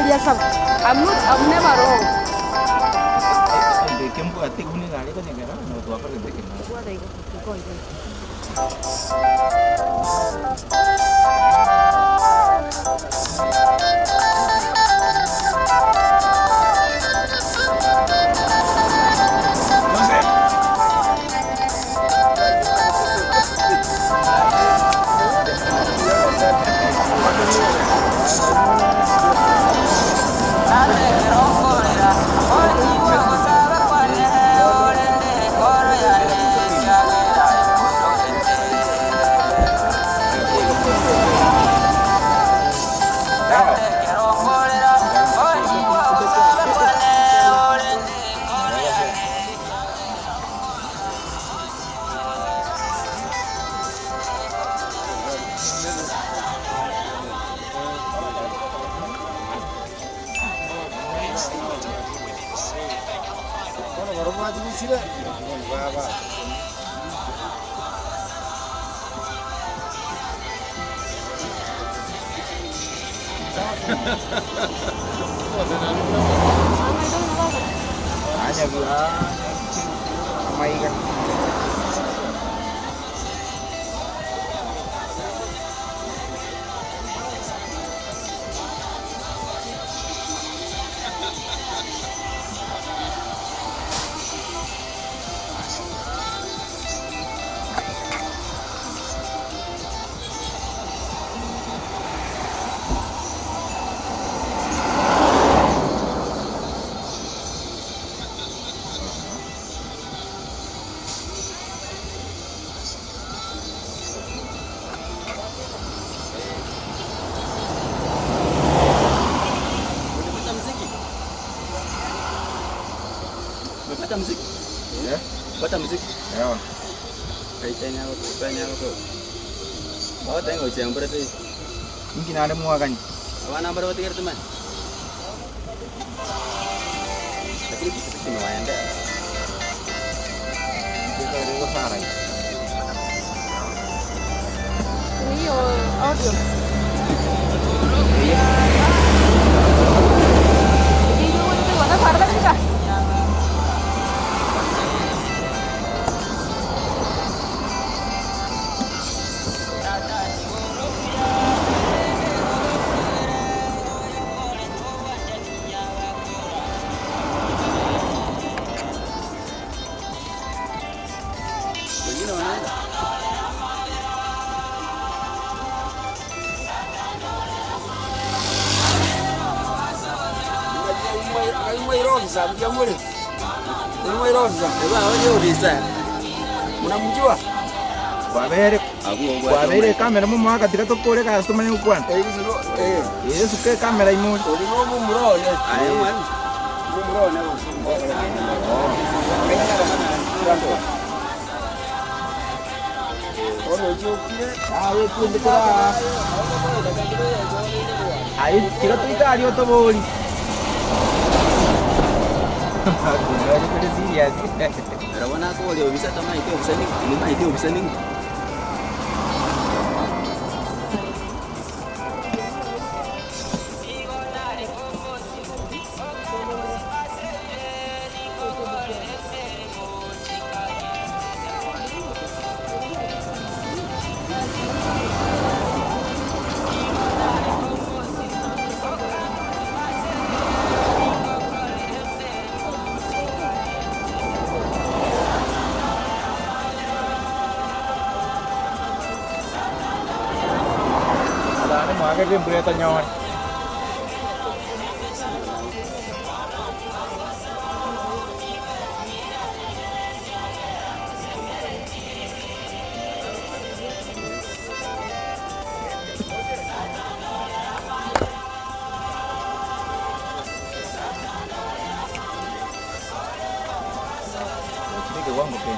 biasa. I'm never wrong. Dekin bu ati guni gaड़ी को नहीं करा ना तो आकर देखें ना Gua deh, kau itu. Hanya bilang ramai kan. Baca musik? Ya, Baca musik? ya. Kayaknya apa? Bawa tengok siang berarti. Mungkin ada mua kan. Apa nomor berarti teman? Tapi itu lumayan dah. Kita ada sarai. Ini audio. Iya. Jadi dulu itu mana parah kan kah? Rumah Rosa. Eba wewe ulisa. Unamjua? Babere. Babere kamera mu mwaka tira tokore ka customer ni ukwana. Yesu ke kamera imu. Ulimo mumrone. Ayo man. Mumrone. Ono jokie. Awe kunde kura. Ayo tira tuita ario to boli. Ada pada serius. Rawana aku dia bisa tama itu bisa ning. Lima itu bisa ning. Makan dia boleh tanya. Ini ke uang bukan?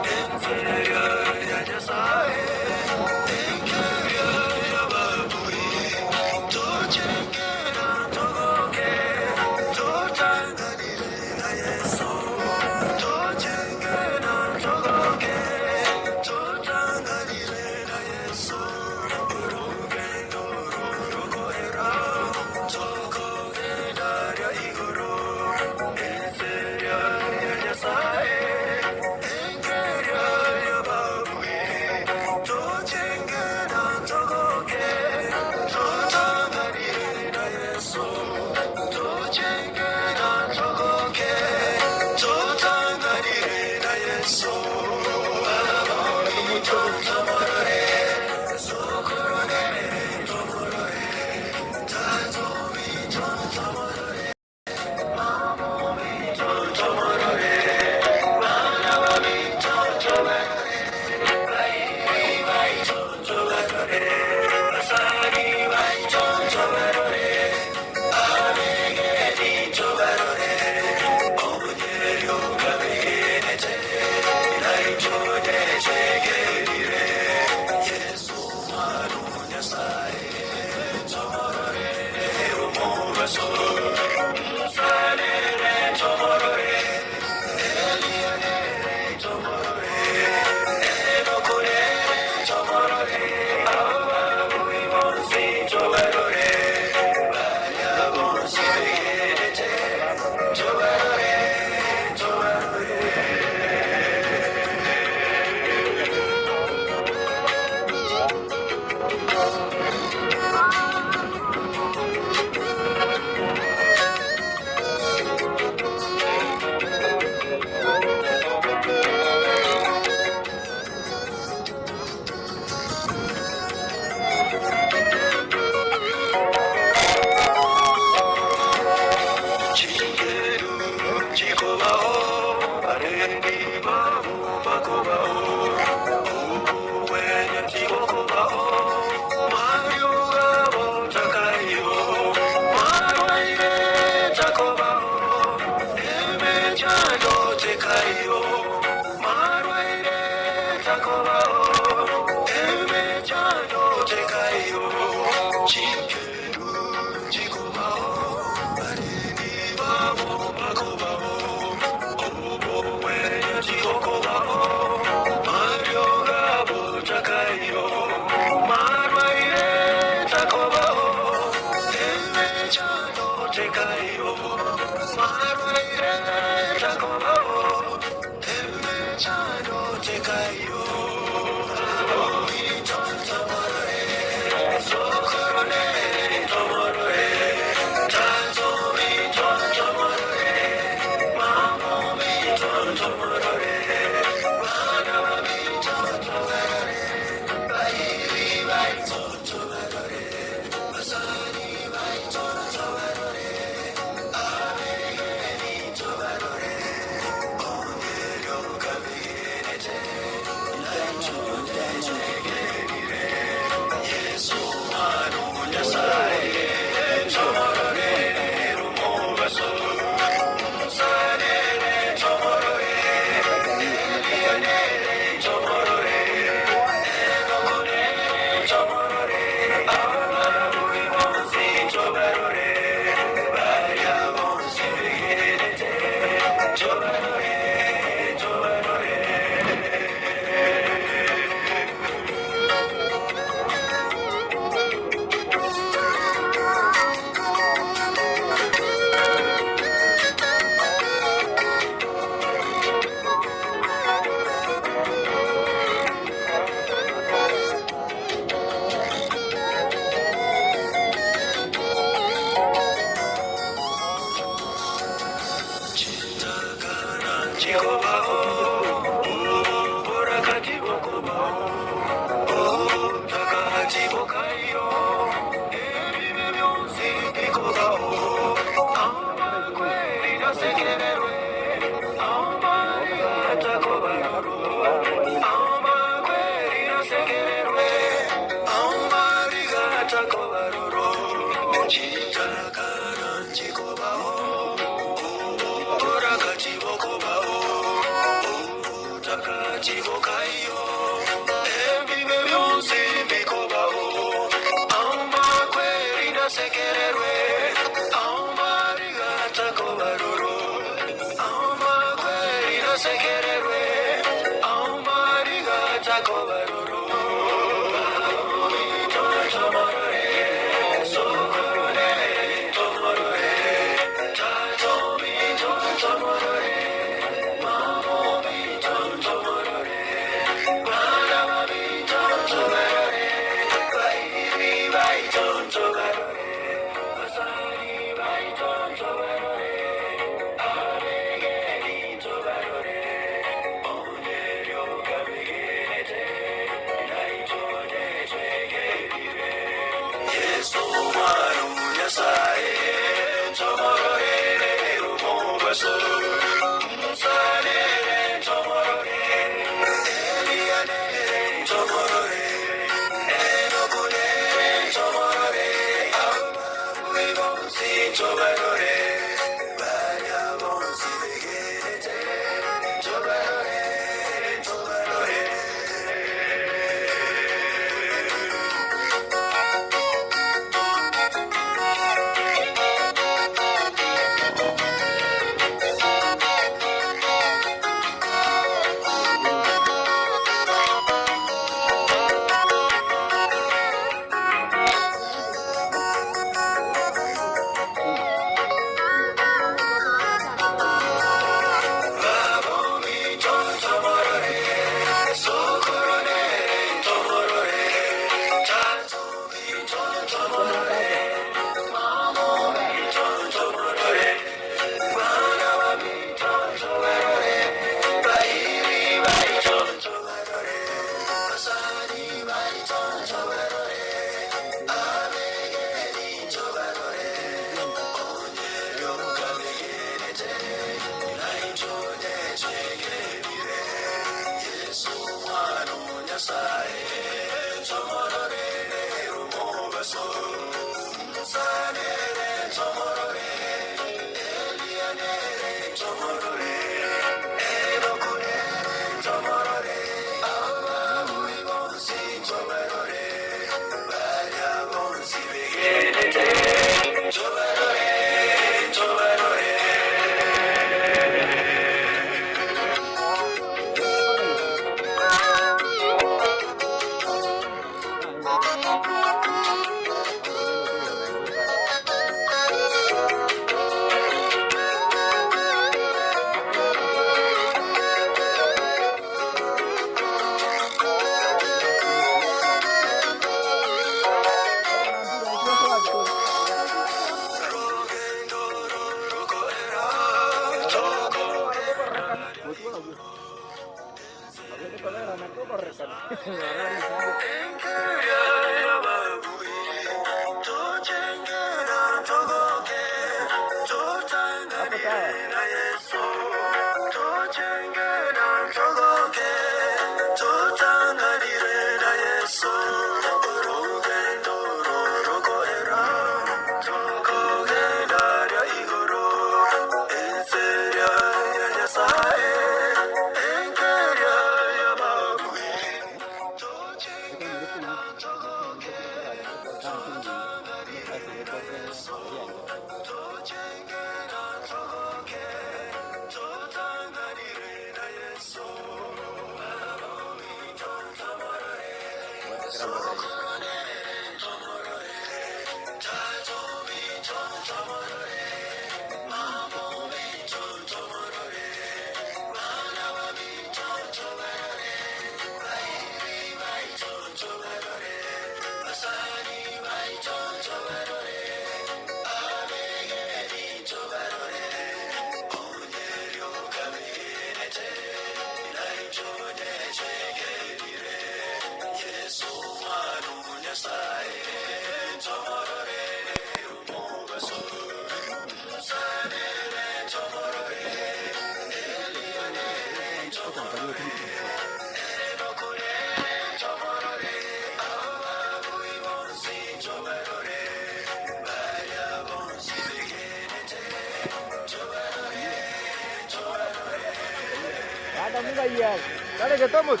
Dale que estamos.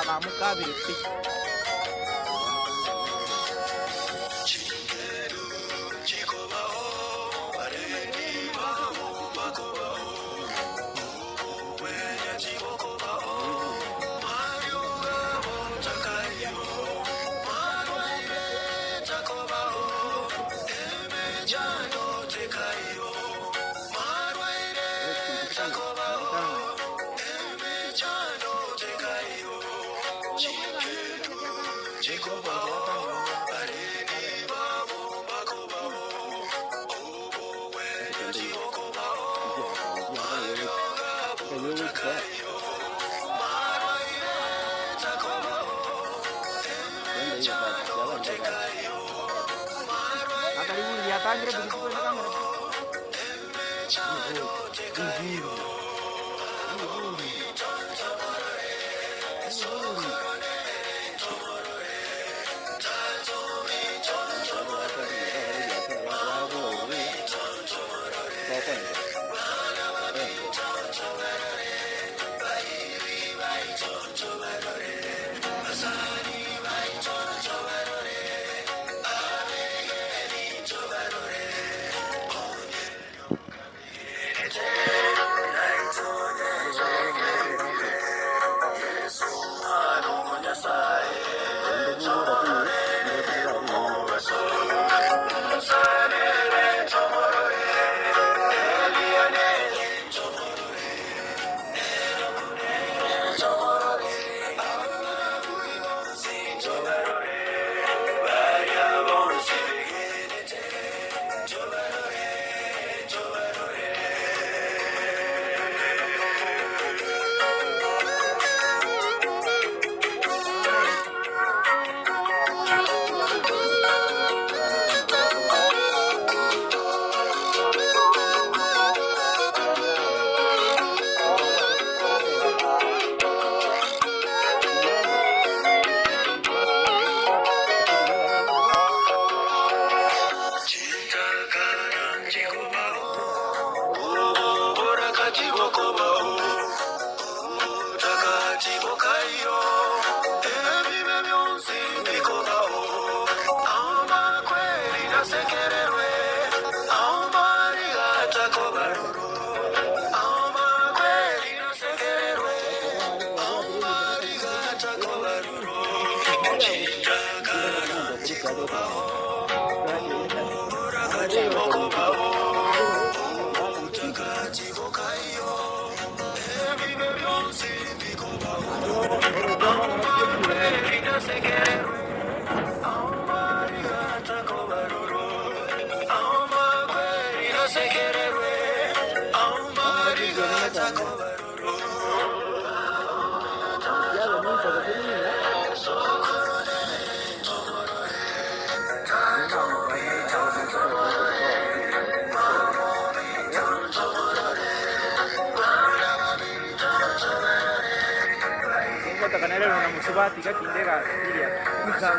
Vamos cá, Takanera una musibati kakindega ilia mizao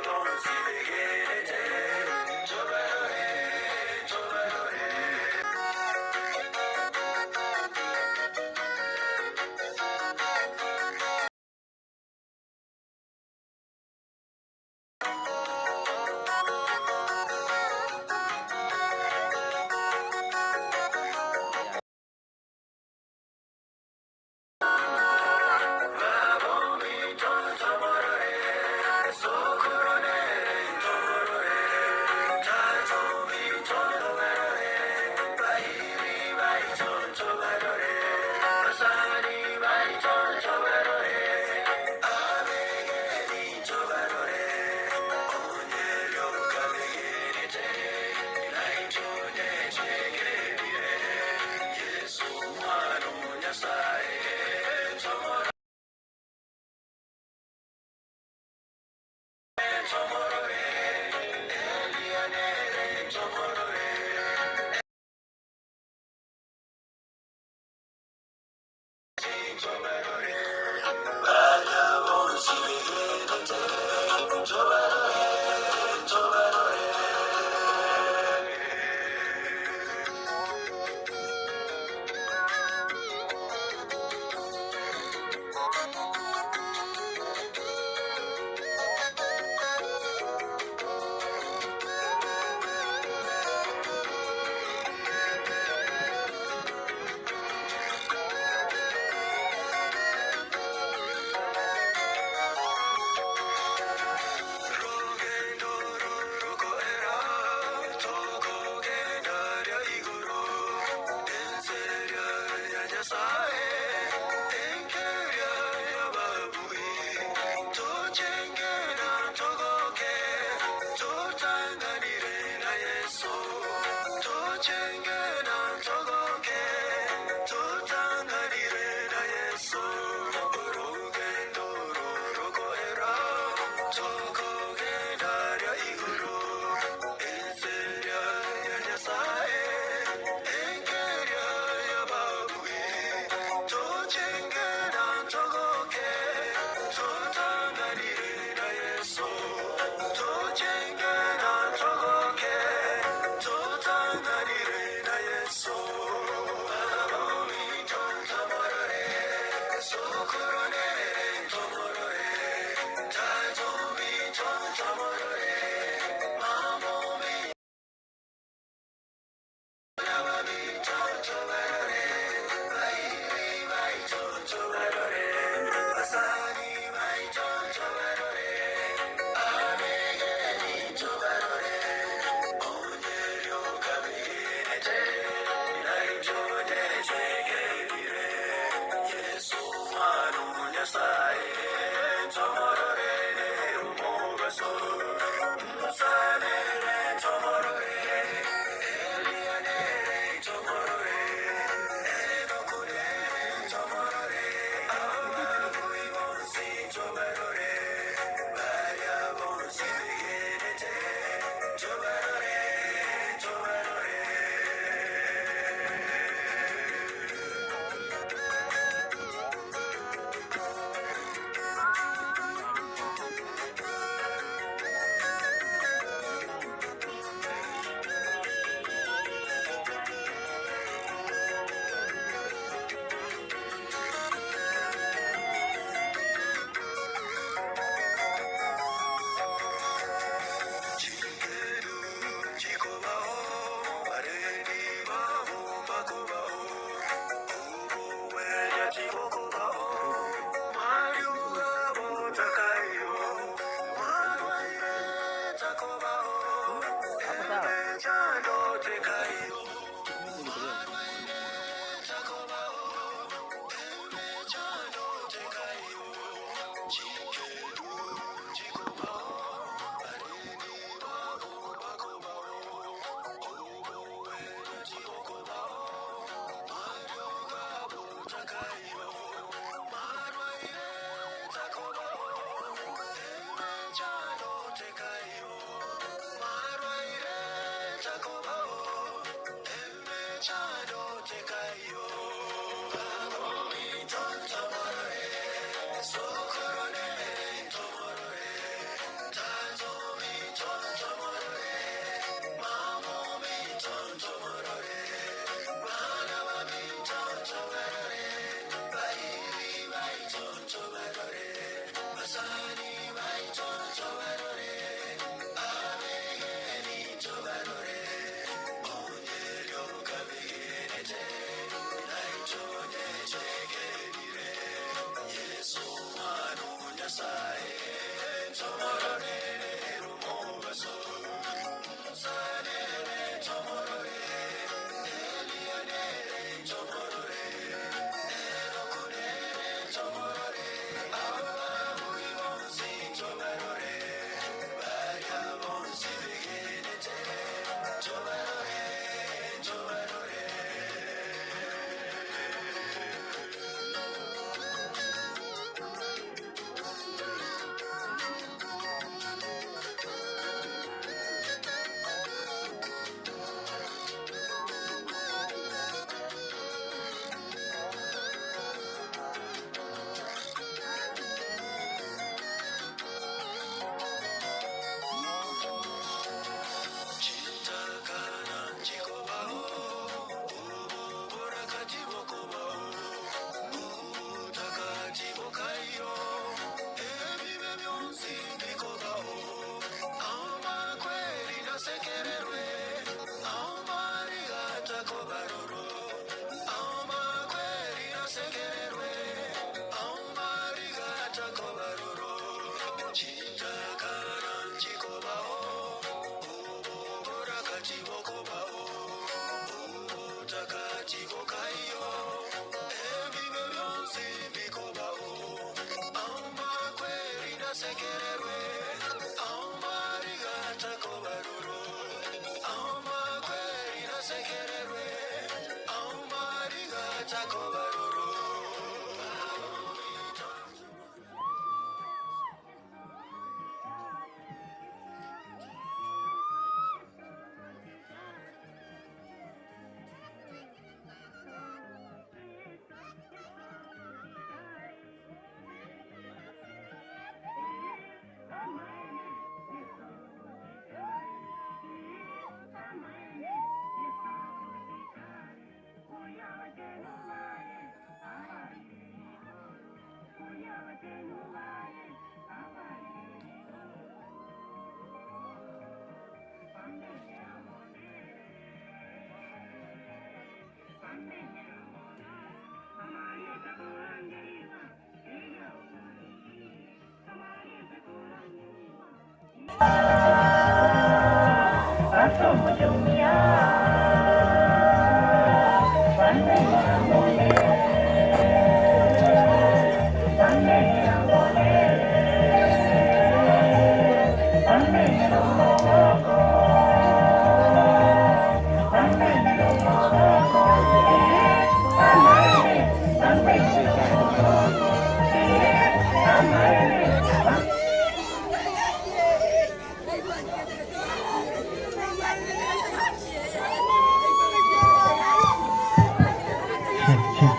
Vamos,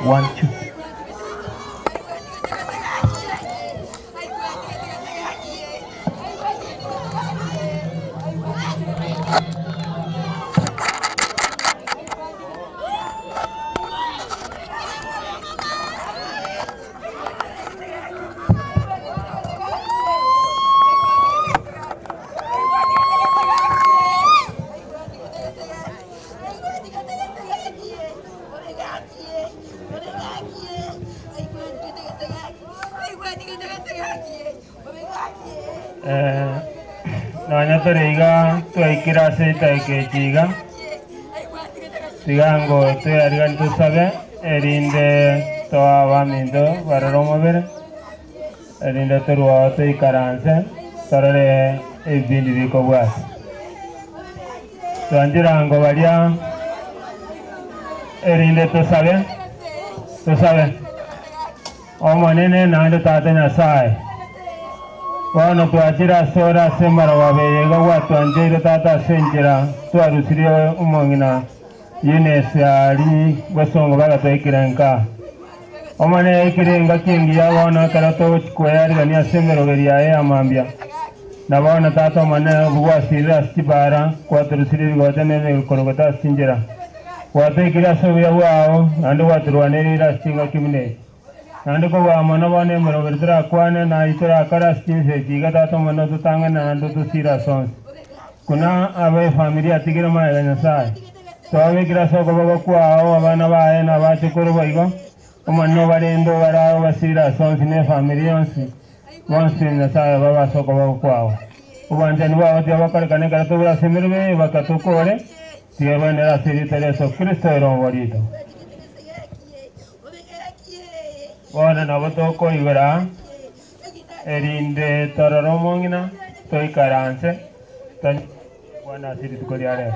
1, 2. Nanya teriga tu ikira se taike chiga tigango tu arigan tu sabe erinde to avamindo vararoma ver erinde tu ruwa tu ikaranse torare e bindi di kobwas tu andirango varia erinde tu sabe omo nene nando tate na sai Wano tu ajira sora semara wabe yega watu anjira tata senjira tu arusirio umongina Yines ali wasongo baga to ikirenka Omane ikirenga kingi ya wana karato chkwayari gania semero beria e amambia Na wana tata omane buwa sira stibara kwa arusirio gotene ne korogota senjira Watu ikira soya wao ando watu waneri ra stinga kimne Nando ko wa mana wane mero bertra kwane na itara karas kinse jiga dato mano to tanga na nando to sira son kuna ave familia tigre ma ega nasai to ave graso ko baba ko ao abana ba na ba chukuru baigo o manno barendo bara o sira son sine familia onsi onsi nasai baba so ko baba ko ao o banjan wa o jaba kar kane kar to bra semirbe ba ka to ko ore tiaba nera siri tere so Cristo ro warito Wana navato ko igara erinde tararomongina toi karanse tan wana siri ko diare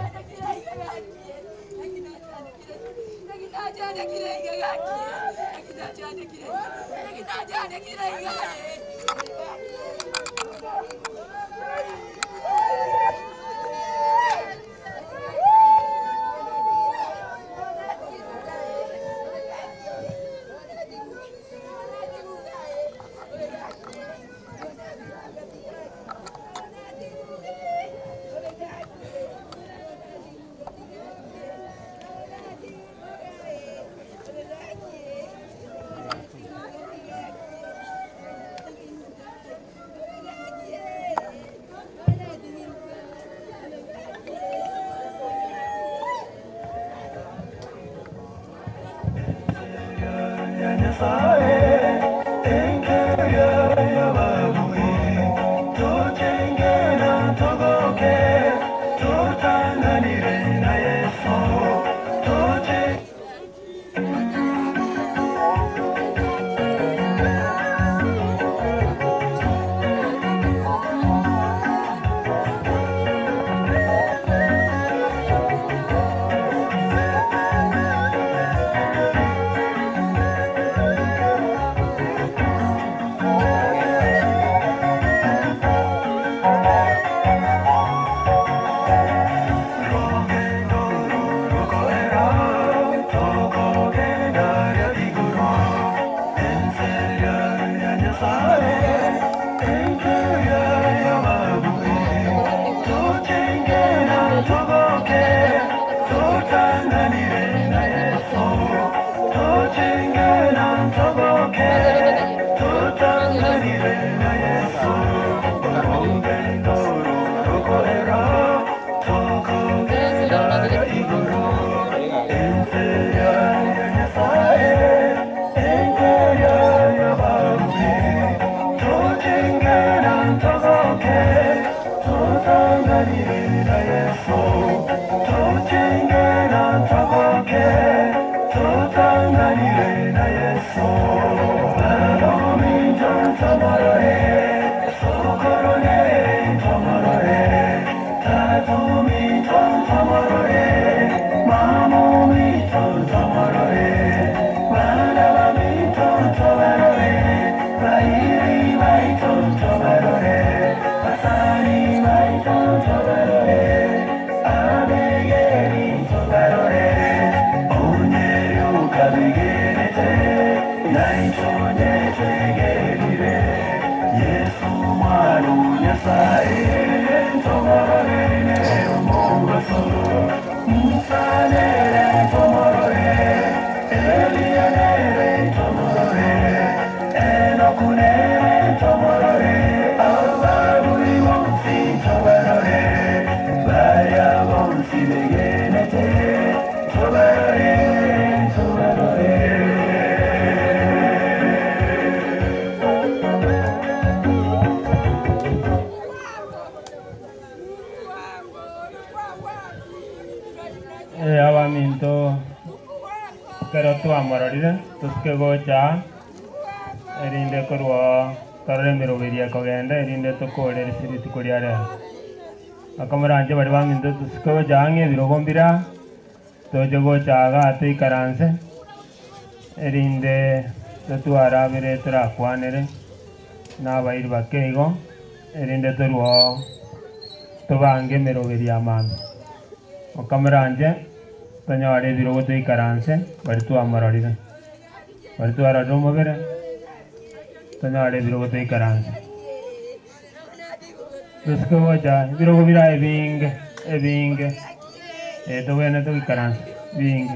Abaminto pero tu amororire tuske gocha erinde korwa karre mero beria kogenda erinde to kore siriti koriare akamranje bari baminto tuske jange birogombira to jogo chaga ati karanse erinde tu ara bere tra kwanere na bair bakego erinde to ruo to bange mero beria man akamranje Tanyare birogoto I karanse baritu amararire baritu arado magere tanyare birogoto I karanse tusko waja birogo bira ebing to wena to I karanse bing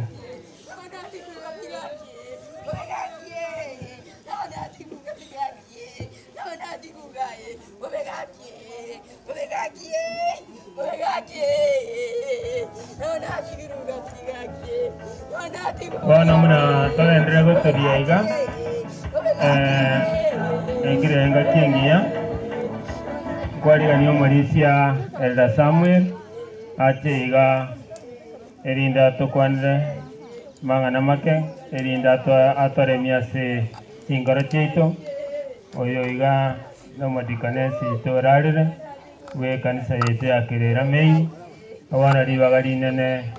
Bueno, muna toda entrega sería iga. Engrenga chingia. Kwari ganyo Mauricia Elda Samuel. Ache iga erinda to kwanre mangana make erinda to atore miase ingaro cheito. Oyo iga no madikane si to rarire. We kanisa yete akirera mei. Awana ribagari nene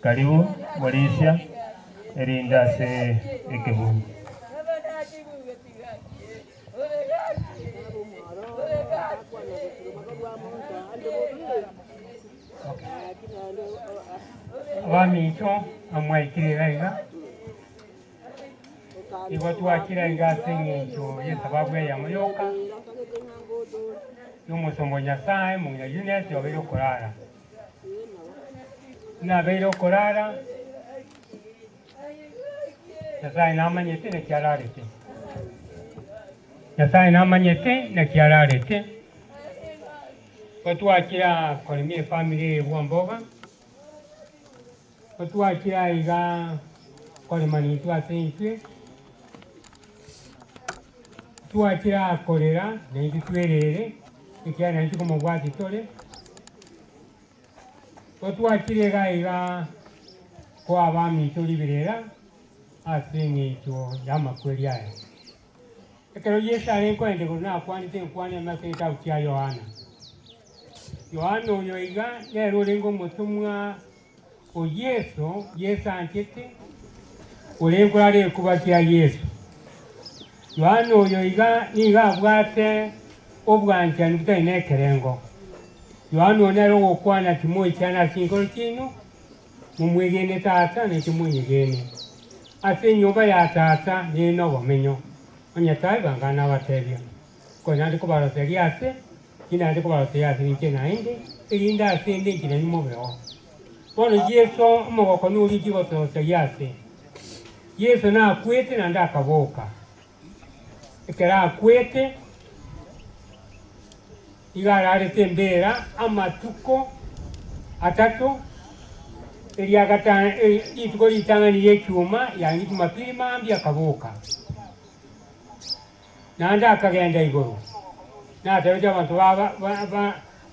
karibu Mauricia erinda se ekebu Wamito amwaikirira iga igwatu akiraiga sengecho yesababu ya mayoka yomusombo nyasaye munya unity obero korara na bero korara Nyasaye namanyete na kiararete Nyasaye namanyete na kiararete Watwakira kolimie family Wamboga Watwakira iga kolimani twasentwe Twakira kolera na itutwerere ikiana ntuko mugwati tole Watwakira iga kwa abami tolibirera asingi cho yama kweli yae ekero Yesu alenkwende kuna kwandite nkwane masita ukia Yohana oyo iga lero lengo mutumwa o Yesu antete olengo ale kubakia Yesu Yohana oyo iga niga bwate obwanja nbutaine kerengo Yohana onero okwana kimoyi cyana singolo kino mumwegene tata ne kimunyegene ase nyumba ya tata nino bomenyo onyatai bangana batebya kona ndiko baroteria ase kina ndiko baroteria ase nke nainde irinda ase ndi kina ni mobeo bono Yesu omogoko nuri kiboto se yase Yesu na kwete na ndakaboka ekera akwete igara aretembera amatuko atatu eria gatano ituko litanganirie ekyuma yangi Jumapili mambi akabuuka nanda akagenda iguru natebeja abantu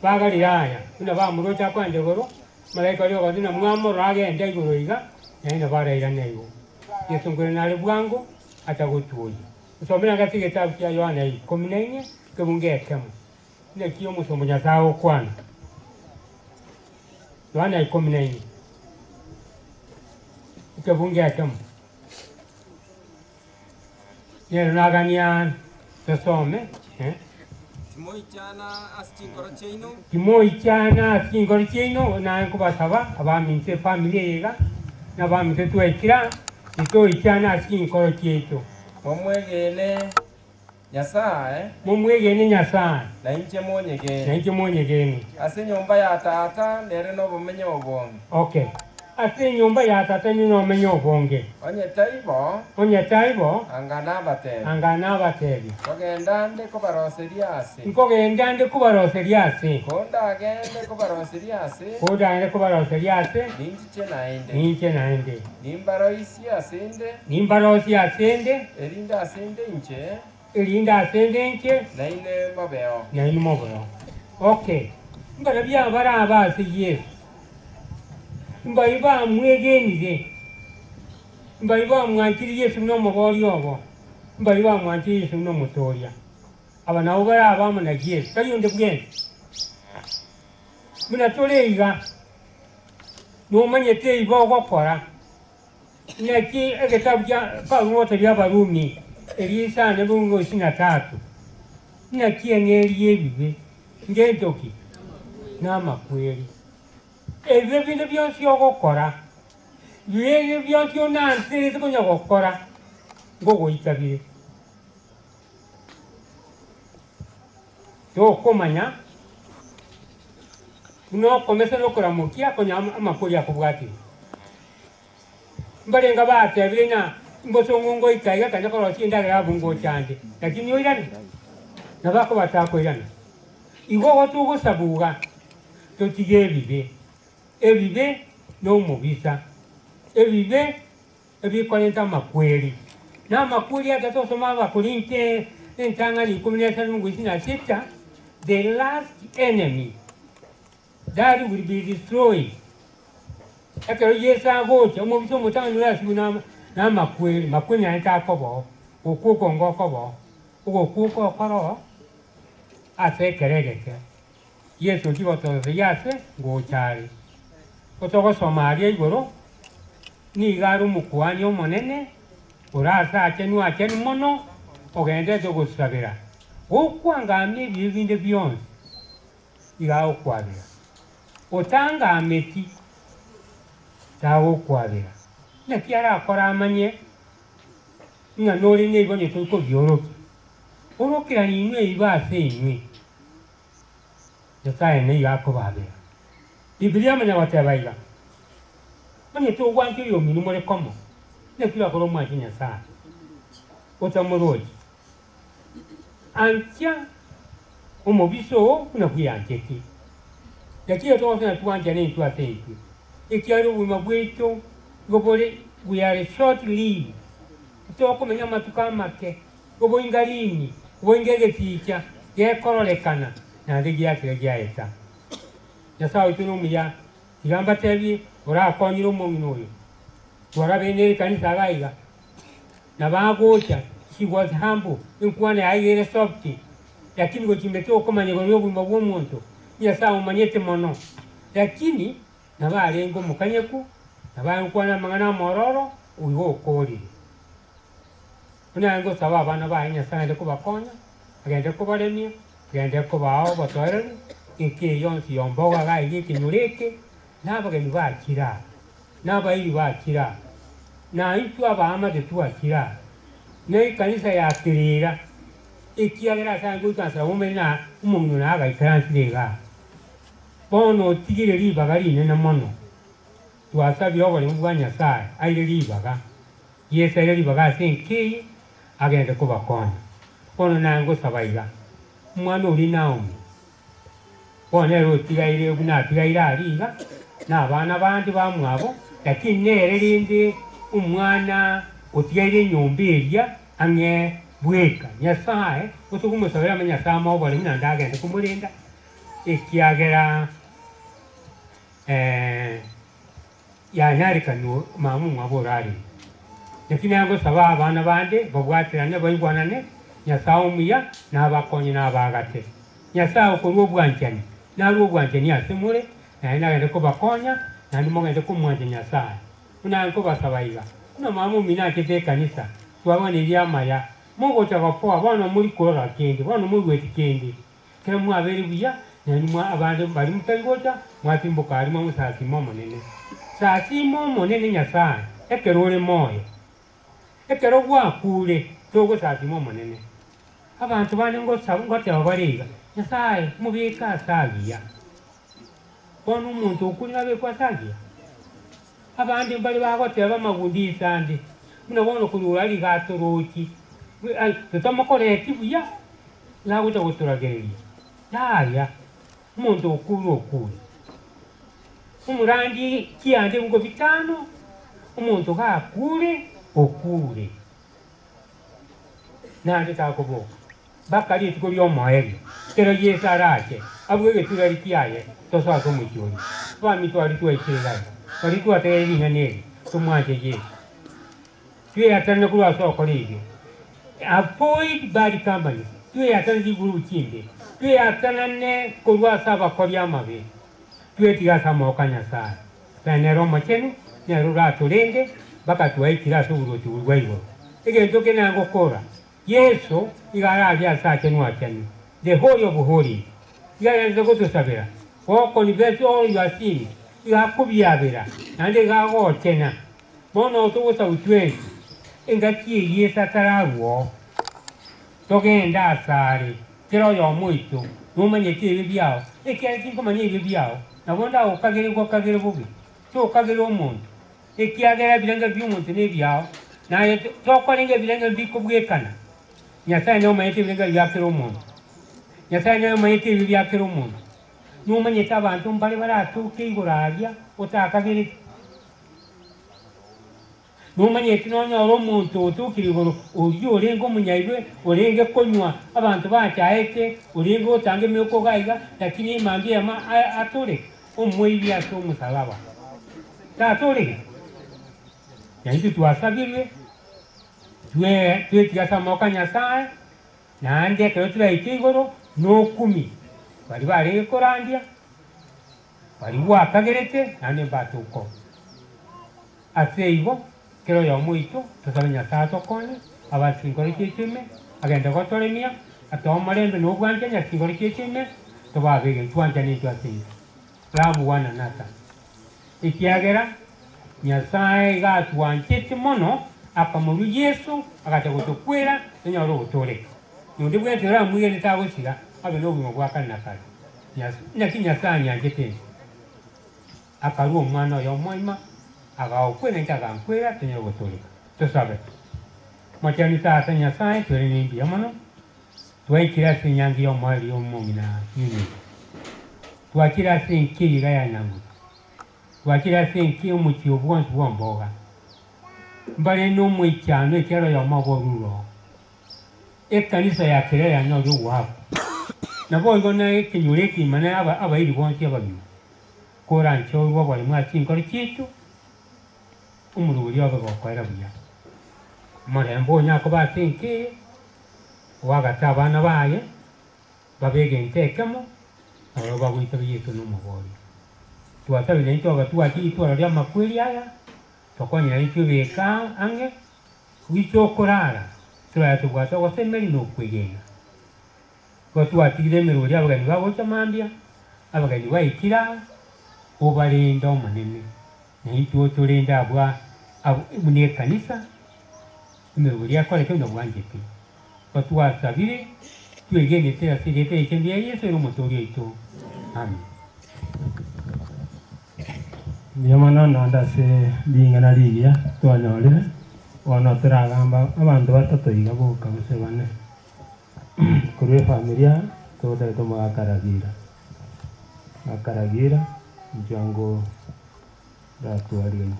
bagaliraya ina bamurota kwenda iguru malaika lyo gazina mwamoro agenda iguru iga naina baraira neigo Yesu ngure nale bwangu atagutuye usomera ngati gitabu kya Yohana 14 kebunge kemu nekiyo musomo nyasawo kwana Yohana 14 kebunge kemu nero nagania tusome Timoi chana asingoro chino na kubasaba abaminse familia yega na baminse twekira ito chana asingoro chito Momwegene Nyasaye na inche monyegeni ase nyumba ya tata nere no bumenye obonge. Okay. Ase nyumba ya tata ni no menye obonge. Onye taibo angana batebi. Kogenda nde kubaroseria ase. Koda agende kubaroseria ase. Ninche naende. Nimbaroisi asende. Erinda asende nche. Naine mobeo. Okay. Mbara bya bara abase Yesu. Mbaiba mwegenize. Mbaiba mwankiri Yesu no mubori obo. Mbaiba mwankiri Yesu no mutoria. Aba nabo bara abamu na Yesu. Kayonde bwene. Muna toleiga. No manyete ibo gokora. Naki egetabu kya Paulo tabya barumi. Elisa ne bungo 23. Naki engeri yebibe. Ngendoki. Namakweli. Ebyo bintu byonsi ogokora bye byonsi onansi zikunya gokora ngogo itabire to komanya no komesa no kuramukia konya amakuri akubwati mbarenga batebire na mbosongo ngo ikaiga kanya ko rosinda ga bungo cyande lakini yoirana nabako batakoirana igo gotugo sabuga totigebibe ebibe no mubisa ebibe ebikolenta makweli na makweli atatosoma bakulinte entangani 19:16 the last enemy that will be destroyed akero yesa gocha mubiso mutangani yasibuna na makweli anta kobo okuko ngokobo okuko koro ase keregeke Yesu kibotoze yase ngochari Otogo Somalia igoro ni garu mukwani omonene urasa akenu akenu mono ogende togusabira okwangami bibinde byonse igao kwabira otanga ameti tawo kwabira nekiara akora amanye nga nori nebo nyetoko byoroki orokira ni inwe ibase inwe Yataye ne yako babira Biblia manya watebaiga. Manye to wanti yo minumo le komo. Ne kila ko mwa kinya sa. Otamoroji. Antia omobiso kuna kuyanjeki. Yakiyo to na tuanja ne tu ateki. Ikiaro buma bweto gobole we are short lived. To ko menya matuka make. Gobo ingalini, wengege ticha, ye korolekana na ndigi yake yaeta. Nyasawe tunumiya igamba tebi ora konyiro mumino yo twara bene kanisa gaiga na bagocha she was humble inkwane ayere softi lakini gochimbeto komanye goryo bumba bw'omuntu Nyasawe umanyete mono lakini na balengo mukanyeku na bankwana mangana mororo uyo koli unango saba bana ba Nyasawe ndeko bakonya agende ko balemia agende ko bao batwara Inke yonsi yomboga ga igi kinyureke nabageni bakira nabayiri bakira na itu abama de tuakira ne kanisa ya kirira ikiagera sangu kansa umena umuntu naga ikransilega bono tigire libagali ne namono twasabi obali mubanya sai aire libaga yesa ile libaga senki agende kubakona bono nango sabaiga omwana ori Naomi bono rero otigaire buna atigaire ariga n'abaana bandi bamwabo lakini nere rindi omwana otigaire enyomba eria ang'e bweka Nyasaye otokumusabira ama Nyasaye amobore buna ndagende kumurinda ekiagera yanarikanu mamu mwabora ari lakini yango saba abana bande babwatirane bayigwanane Nyasaye omuya n'abakonyi n'abagate Nyasaye okorwa obwanjani nari obwanjani asimure naye nagende kubakonya nandi mogende kumwanja Nyasaye unanko basabaiga kuna mamu mina akite ekanisa twabona eryamaya mogocha bapoa bana muri kurora kindi bana muri weti kindi kera mwabere buya nani mwa abandi bali mutayigocha mwatimbuka harimo musasi momonene sasi momonene Nyasaye ekerore moyo ekero gwakure togo sasi momonene abantu bane ngote abariga Nyasaye mubika sagiya bono umuntu ukurira be kwa sagiya abandi bali bagote bamagundisa andi munabona kurura ali gatoroki tutamukoreti buya naguta guturagereria yaya umuntu okuru umurangi kiande ngo bitano umuntu gakure okure nande takobo bakali tiko byomoeri kero yesaraje abwege turari kiaye tosa ko mujoni bami twari twekera bari twateri nganeri tumwaje ye tue atane kuwa soko ligi avoid bad company tue atane diguru kinde tue atane kuwa saba kolia mabe tue tigasa mokanya sa tanero machenu nero ratulenge baka tuwaikira tuburuti urwaiwo egento kenango kora Yesu igara ya sache nwachani the holy of holy igara nzo kutusabira oko ni beto all you are seeing igakubiyabira nande gago tena bono tubusa utwe engaki yesa tarawo togenda asari kero yo muito numanye tibi byao ekiari kinko manye byao nabonda okagere bubi to okagere omuntu ekiagera bilanga byumuntu ne byao naye tokolinga bilanga bikubwekana Nyasaye no mayete bilanga byakero omuntu Nyasaye no mayete byakero omuntu numanye tabantu mbale baratuke igorarya otakagere numanye tinonya omuntu otukirigoro uyu orengo munyairwe orenge konywa abantu bachaete orengo otange myoko gaiga lakini imambi ama atore omwebi aso musalaba tatore yanti tuasabirwe tue tigasa moka Nyasaye nande kero tulaikigoro no 10 bali bare korandia bali wakagerete nane batuko aseibo kero ya muito tusabe Nyasaye tokonye abasingori kitime agenda gotoremia atomarembe no gwanje nyasingori kitime tobabege twanja ni twasei rabu wana nata ikiagera Nyasaye gatwanchete mono akamuru Yesu agata gutukwira nyoro gutore nundi bwetera mwire nitagusira abe no bwo gwakana kale Nyasaye nyanjete akaruo mwana yo moima agaokwena ntagankwira nyoro gutore tusabe machani tata Nyasaye twere ndi amano twaikira sinyangi yo mali yo mumina nini twakira sinkira ya nangu twakira sinkira muchi obwonsu bwomboga mbale no mwichano ekero ya magoruro ekanisa ya kere ya nyo wapo nabo ngona ekinyureki mana abairi bonse ababi korancho bo bali mwati nkori kitu umururi abo bakwera buya marembo nyako batinki wagata abana baye babege ntekamo abo bagwita Yesu no mubori tuwasabire nto agatuwa kitwara lya makwiri aya tokonya icyo beka ange wicho korara turaya tubwata wasemeri no kwegena ko tuwatigire meruri abagani babo chamambia abagani bayikira obarinda omanene n'icyo turinda abwa abune kanisa meruri akore kyo bwanje pe ko tuwasabire twegene tera sigete ikembya Yesu no mutori ito amen Yamana nanda se bingana liya twanyole wana turagamba abantu batatu igabo kabuse bane kurwe familia toda toma akaragira jango da tuarino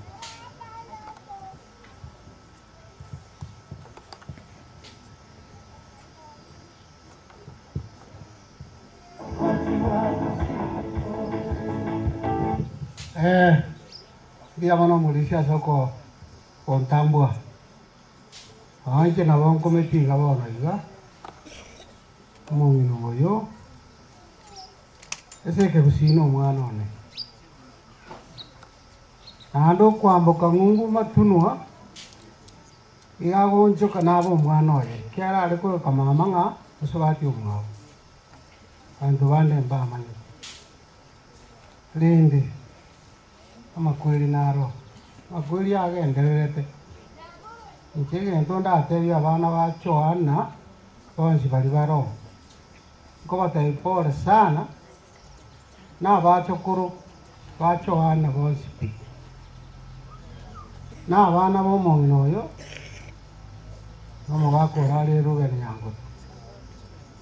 dia mana Malaysia soko kontambua aje na wong komiti ngawona iga mungino moyo ese ke kusino mwana one ando kwamboka ngungu matunua iago njoka nabo mwana oye kiara ariko kamamanga usubati umwa andu bande mbamanya lindi amakweli naro makweli agendererete nchigento ndatebia abana ba Joana bonsi bali baro ko batari pole sana na bachokuru ba Joana bonsi na abana bo monginoyo no bakora rero bene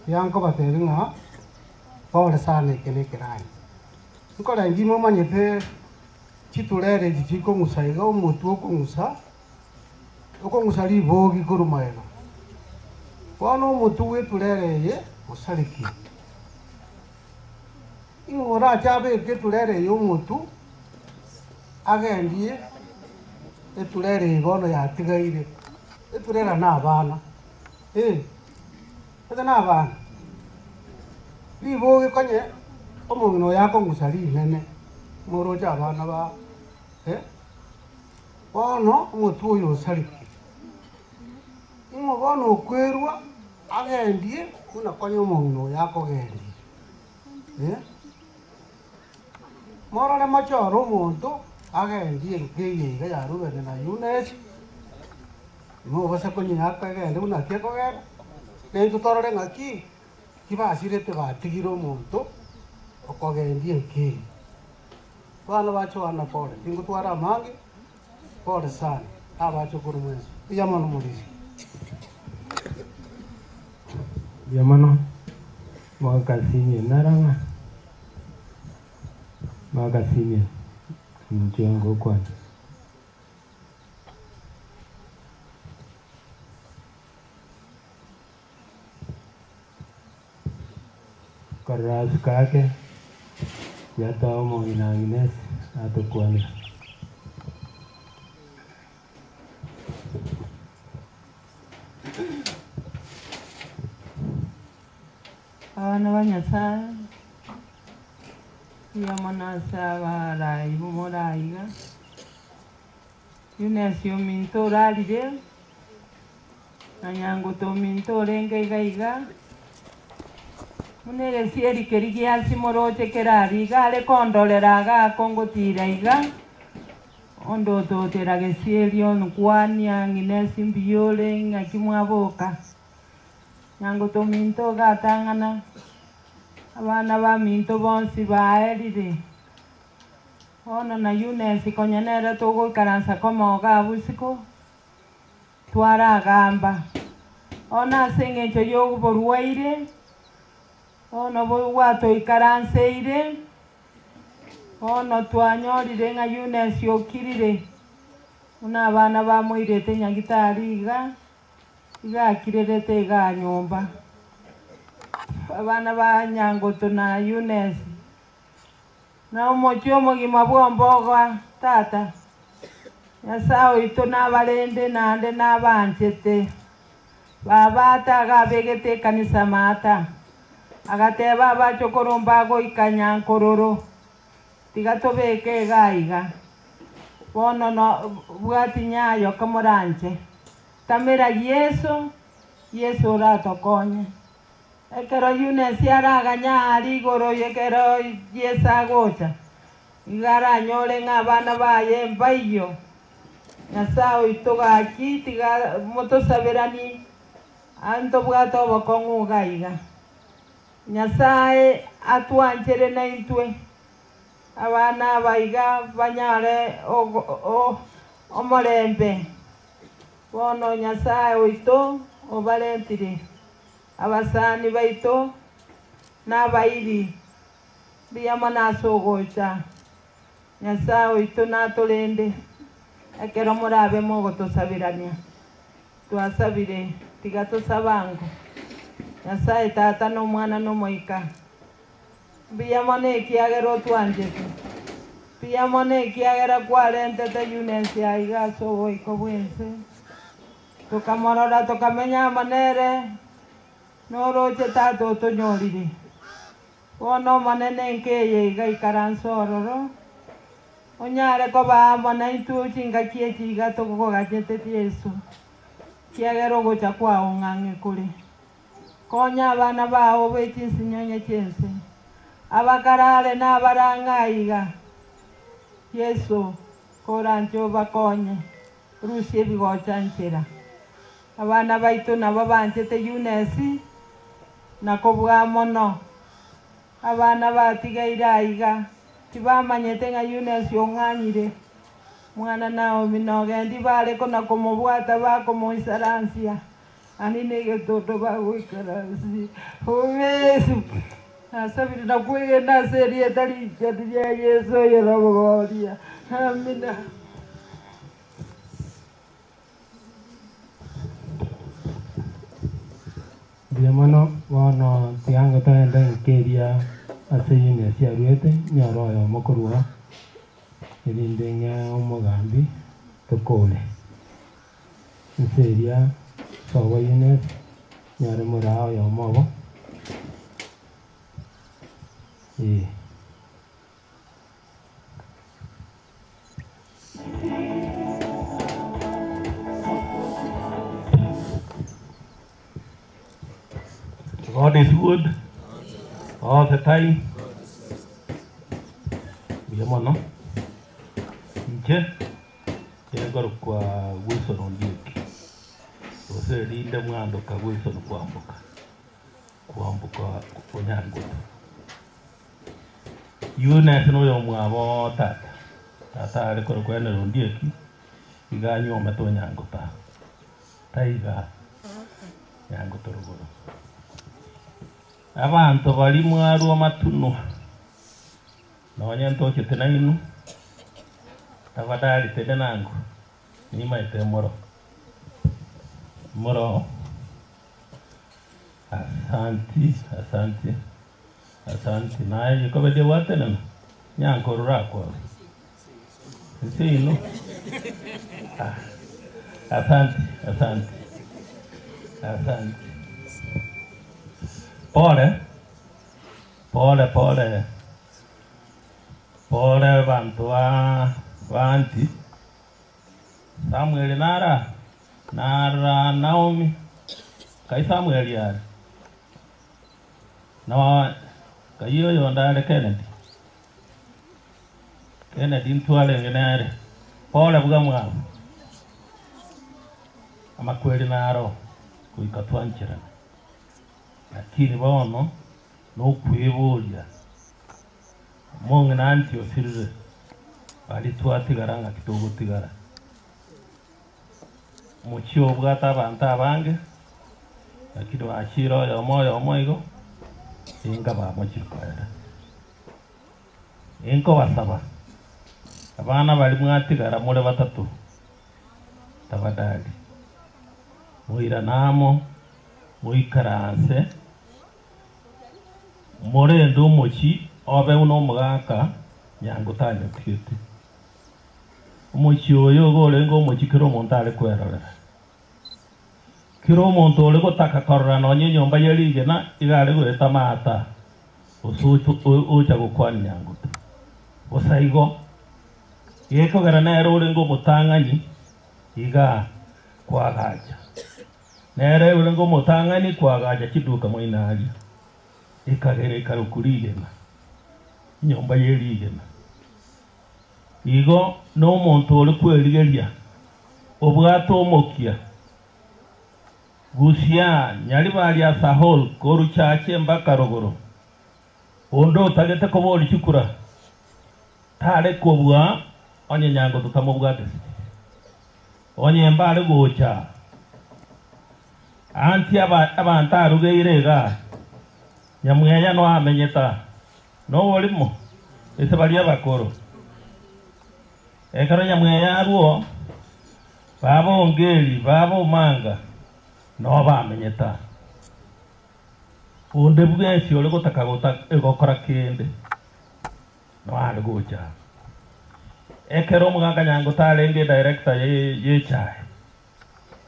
yango bateri nga pole sana kene kirai nkola ngimo manyete chiturere chichiko musaiga omutu okongusa libogi kurumaega bono omutu weturereye osariki ing'ora chabeke turereye omutu agendie eturereye bono yatigaire eturera n'abana ete n'abana libogi konye omong'ino yakongusa rinene moroja abana ba bono omutu oyo osariki ing'o bono okwerwa agendie buna konye omong'ino yakogendie morore machoro omonto agendie nkeiga yarubene na Eunice mogose konye yakagende buna kiekogera nento torore ng'aki kibasirete batigire omonto okogendie nkei bana bacho wana pole tingutwara amange pole sana abacho kuru mweso iyamano mulisi yamano mwakasimye naranga mwakasimye mjengo kwani karaz kake yata omo inangines atakwani abana b'Nyasaye yamonasa barayi b'umurayiga Eunice ominto orarire na Nyanguto ominto orengeiga munere sieri kerigia simoroche kerari gare kondolera gakongotira iga ondo totera gesierio nkwania ng'inesi mbiole ng'akimwaboka Nyanguto minto gatang'ana abana ba minto bonsi baerire ono na Eunice konyenere togoikaransa komoga abusiko twaragamba ona ase eng'encho ya oborwaire ono bwatoikaranseire ono twanyorire ng'a Eunice okirire buna abana bamoirete nyagitari iga akirerete iga nyomba abana ba Nyanguto na Eunice na omochi omogima bwomboga tata Nyasaye oito n'abarende nande n'abanchete babata agabegete ekanisa mata agateba abachokoromba goika Nyankororo tiga tobeke gaiga bono no bwati nyayo kamoranche tamera Yesu oratokonye ekero Eunice araganya ari igoro yekero Yesu agocha igara nyore ng'abana baye mbaiyo Nyasaye oito gaki tiga motosaberani anto bwato obokong'u gaiga Nyasaye atwanchere na intwe abana baiga banyare omorembe bono Nyasaye oito obarentire abasani baito n'abairi biyamo nasogocha Nyasaye oito natolende ekero murabe mogotosabirania twasabire tiga tosabango Nyasaye tata n'omwana n'omoika biyamo nekiagera twanjete biyamo nekiagera kwarentete Eunice aiga asogoiko bwense tukamorora tukamenya amanere noroche tata otonyorire bono manene nkeye iga ikaransororo onyare koba amona itu chinga chiga tokogagete Yesu kiagero gocha kwao ng'ang'e kure konya abana bao bechinsinyonye chense abakarare n'abarang'aiga Yesu korancho bakonye rusie bigocha nchera abana baito nabo banchete Eunice nakobwa mono abana batigaire aiga tibamanyete ng'a Eunice ong'anyire mwana Naomi nogendi bareko na komobwata bakomoisaransia ani negetoto bagwikaransi Yesu asabire nakwege naserie tari chatiria Yesu yorobogoria amina. Diamono bono tianga toenda nkeria ase Eunice arwete nyoroyo mokorwa erinde ng'a omogambi tokole nseria sobo Eunice nyare morao yo mobo God is good all the time. Biamono nje yegoro kwa Wilson Ondieki ose linde mwando ka Wilson kwambuka kunyango Eunice no yo mwabo tata ale koro kwene Ondieki iganyo ometo nyango taiga nyango torogoro abantu bali mwaru amatuno nonyantoke tenainu tafadhali tende nangu nimaite moro asanti naye yikobede watena nyankoro rakwa nsino asanti pole bantu banti Samuel nara Naomi kai Samuel yari na kayo yondale Kennedy ntwale ngenere pole bugamwa amakweli naro kuikatwanchira lakini bono no kwibulia monge nanti osirire bali twatigaranga kitogo tigara muchio bwata banta bange lakini achiro yo moyo inga ba mochirkwara inko basaba abana bali mwatigara mure batatu tabadali muira namo muikaranse morendo mochi obe uno mugaka nyango tanyo kiti mochi oyo gore ngo mochi kiro montale kwerora kiro monto ole gotaka korora no nyomba yerige na igale gweta mata usuchu ucha gukwani nyango osaigo yeko gara na ero ngo mutangani iga kwagaja nere ulengo mutangani kwagaja kiduka moinali ikagere karukurigena nyomba yerigena igo no muntu ole kwerigeria obwato omokia gusia nyali bali asahol koru chache mbaka rogoro ondo tagete ko boli chukura tale kobwa onye nyango tukamobwate onye mbale gocha anti abantu arugeire ga nyamweya no amenyeta no wolimo ese balia bakoro ekaro nyamweya ruo babo ngeli babo manga no bamenyeta unde bwesi ole gotaka egokora kende no ande gocha ekero muganga nyango talenge director ye chai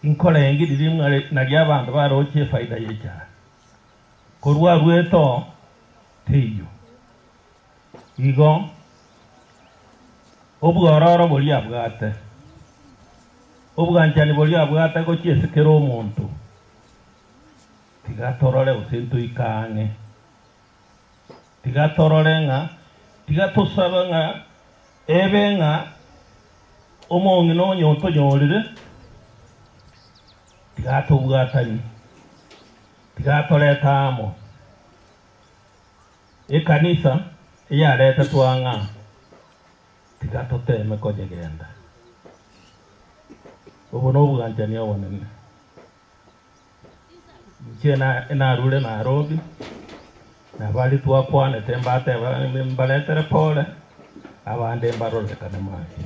inkole ngi dirimwe na gy'abantu baroche faida ye chai korwa rweto teyo igo obugororo boli abwate obuganjani boli abwate go chiesekero omuntu tigatorore usento ikange tigatorore nga tigatosaba nga ebe nga omongi no nyonto nyorire tigatobwatani tigatoretamo ekanisa eyareta twanga tigatoteme konyegenda ubu no buganjani obonene chena enarule Nairobi na bali twakwane tembate mbaletere pole abande mbarole kanemaji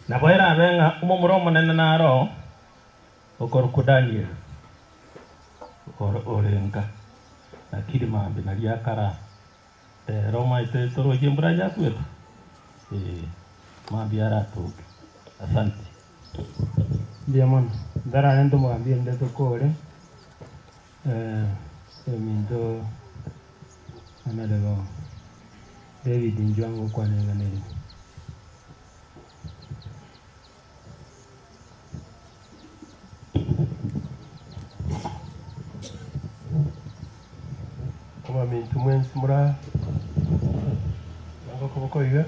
na boera benga umumuromo nene naro okor kudaniel okor orenga na kirimambi na liakara Roma ite toro jembra ya kwetu mambi arato asante diamond dara nendo mambi ende to kore mindo amelego David Njwango kwa nenganeli kama mintu mwensi mura nango kuboko iga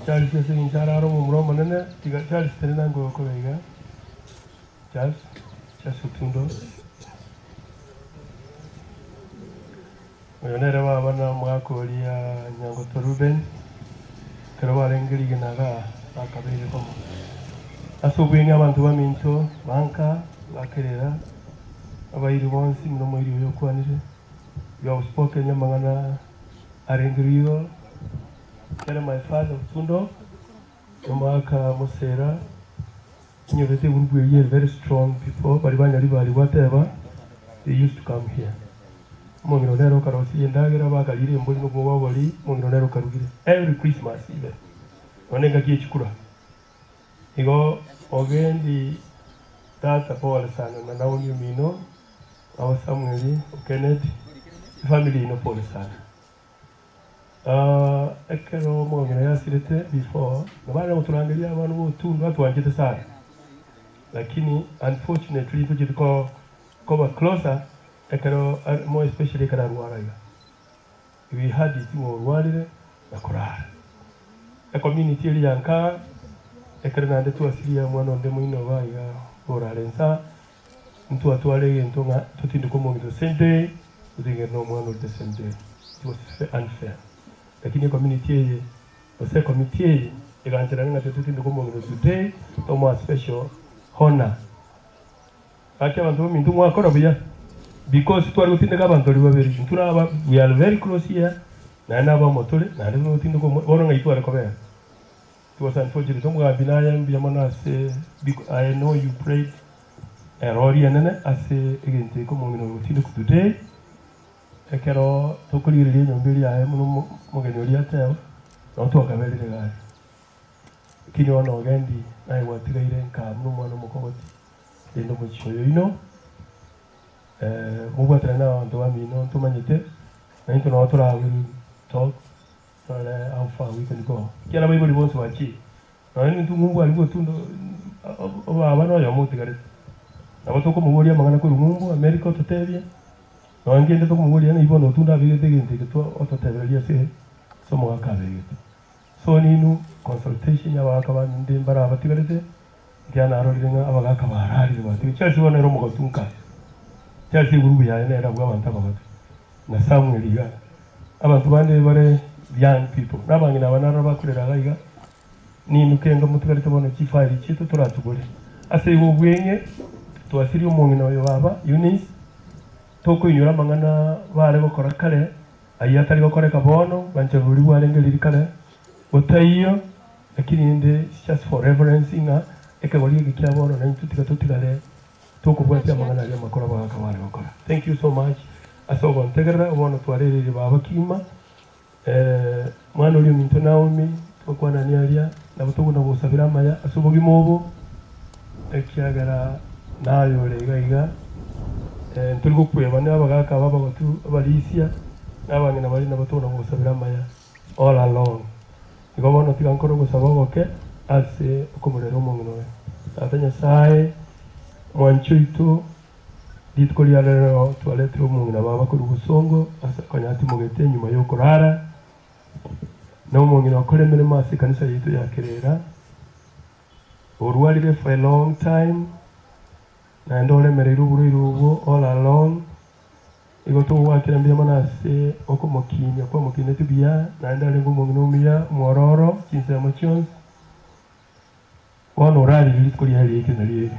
Charles yese inchara aro mumuro manene tiga Charles tene nango ko iga Charles utundo oyonere babana mwakoli ya nyango Ruben kero barengeri ginaga akabere komo asubwinga abantu baminto banka bakerera abayiri bonsi muno muri yo kwanire yo spoken nyamangana arengeriyo kera my father utundo umaka musera nyobete burugwe ye very strong people bari bari whatever they used to come here mungiro nero karosi yendagira bakalire mboli no bwo bali mungiro nero karugire every Christmas even onenga kie chikura igo ogendi tata pole sana na nauni mino au Samueli Kenneth family no pole sana ekero mungiro yasirete before nabana muturangelia abantu botundu watu wanjete sana lakini unfortunately tujiko cover closer ekero more especially kara ruaraga we had it more ruarire na kurara a community ili yanka ekero nande tu asilia mwana onde muino baya orarensa mtu atwale ntonga tutindu ko mongito sente utinge no mwana de sente it was unfair lakini community ose community iganjira nga tutindu ko mongito today to more special honor ake abantu mintu mwakora buya because twari gutindika abantu bari babiri turaba we are very close here na naba motore na rero gutindika bono ngaitu ari kobera it was unfortunate to mwa binaya mbya mona se I know you prayed a rori anene ase egente ko mungino gutindika today ekero tokulire nyombiri aye muno mugeni ori ateo no twakaberire gari kini ona ogendi ai watigaire nka muno mwana mukogoti endo muchoyo ino mubwatira na abantu bamino tumanyite nainto no turawiru talk tole how far we can go kila bible bonso wachi nani ntumumbu aligo tundo abana yo mutigare abo ko mugoria mangana ko rumumbu America totebia no ngende to mugoria na ibono tunda bigete gente to ototeberia se somo akabegete so ninu consultation ya bakaba ndi mbara abatigarete cyana aroringa abagaka barari bati cyase bonero mu gotunka cyase gurubu ya nera bwa abantu abagatu na Samuel iga abantu bande bare young people nabangina abanara bakurera gaiga ninukenga mutigarite bono chifile chitu turatugure ase igo bwenge twasiri omong'ina oyo baba Eunice tokoinyora amang'ana bare gokora kare ayi atari gokoreka bono bancheruri bwarengeriri kare otaiyo lakini inde just for reverencing ekegori gikia bono na intutika tutigare tokubwatia amang'ana aria makora bagaka bare gokora. Thank you so much asogo ntegerera bono twarerire baba kima mwana uri ominto Naomi twakwana niaria nabo tuguna gusabira amaya asubugi mubo ekiagara nayo regaiga turi gukweba ne abagaka babagotu abarisia n'abangina bari nabo tuguna gusabira amaya all along igo bono tigankoro gusaba goke ase okumurero omong'ina we atanya sae mwancho itu ditkoria rero twalete omong'ina baba kuri gusongo asa kanyati mugete nyuma yo kurara na omong'ina wakore emirimo ase kanisa yitu ya Kerera orwarire for a long time naende oremereire oborwaire obwo all along igo togwakera mbuya mono ase okomokinia kwamokinete buya naende arenge omong'ina omuya mwororo chinsemo chionsi bono orarire rituko riaria ekeno rieri